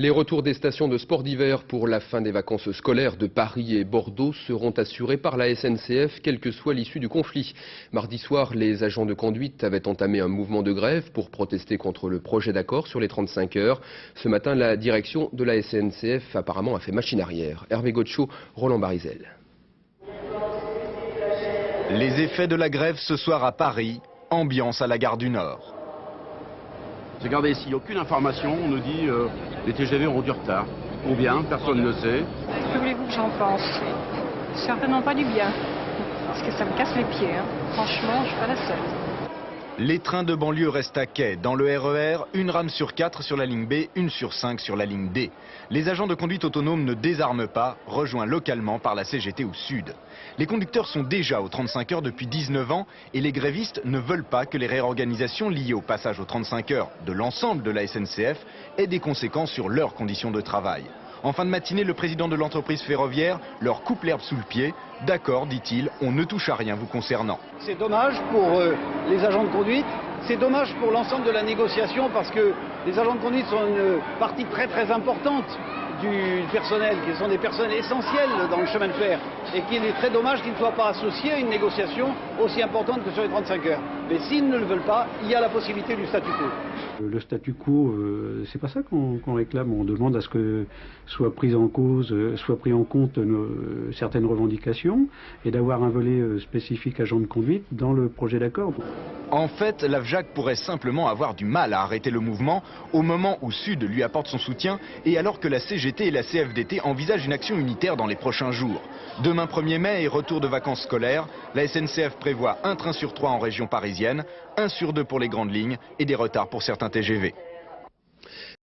Les retours des stations de sport d'hiver pour la fin des vacances scolaires de Paris et Bordeaux seront assurés par la SNCF, quelle que soit l'issue du conflit. Mardi soir, les agents de conduite avaient entamé un mouvement de grève pour protester contre le projet d'accord sur les 35 heures. Ce matin, la direction de la SNCF apparemment a fait machine arrière. Hervé Gaucho, Roland Barizel. Les effets de la grève ce soir à Paris, ambiance à la gare du Nord. Regardez ici, aucune information, on nous dit les TGV auront du retard. Combien? Personne ne sait. Que voulez-vous que j'en pense? Certainement pas du bien, parce que ça me casse les pieds. Franchement, je suis pas la seule. Les trains de banlieue restent à quai. Dans le RER, une rame sur 4 sur la ligne B, une sur 5 sur la ligne D. Les agents de conduite autonome ne désarment pas, rejoints localement par la CGT au sud. Les conducteurs sont déjà aux 35 heures depuis 19 ans et les grévistes ne veulent pas que les réorganisations liées au passage aux 35 heures de l'ensemble de la SNCF aient des conséquences sur leurs conditions de travail. En fin de matinée, le président de l'entreprise ferroviaire leur coupe l'herbe sous le pied. D'accord, dit-il, on ne touche à rien vous concernant. C'est dommage pour les agents de conduite, c'est dommage pour l'ensemble de la négociation parce que les agents de conduite sont une partie très importante du personnel, qui sont des personnels essentiels dans le chemin de fer et qu'il est très dommage qu'ils ne soient pas associés à une négociation aussi importante que sur les 35 heures. Mais s'ils ne le veulent pas, il y a la possibilité du statu quo. Le statu quo, c'est pas ça qu'on réclame. On demande à ce que soient prises en cause, soient pris en compte certaines revendications et d'avoir un volet spécifique agent de conduite dans le projet d'accord. En fait, l'AFJAC pourrait simplement avoir du mal à arrêter le mouvement au moment où Sud lui apporte son soutien et alors que la CGT et la CFDT envisagent une action unitaire dans les prochains jours. Demain 1er mai et retour de vacances scolaires, la SNCF prévoit un train sur 3 en région parisienne, 1 sur 2 pour les grandes lignes et des retards pour certains TGV.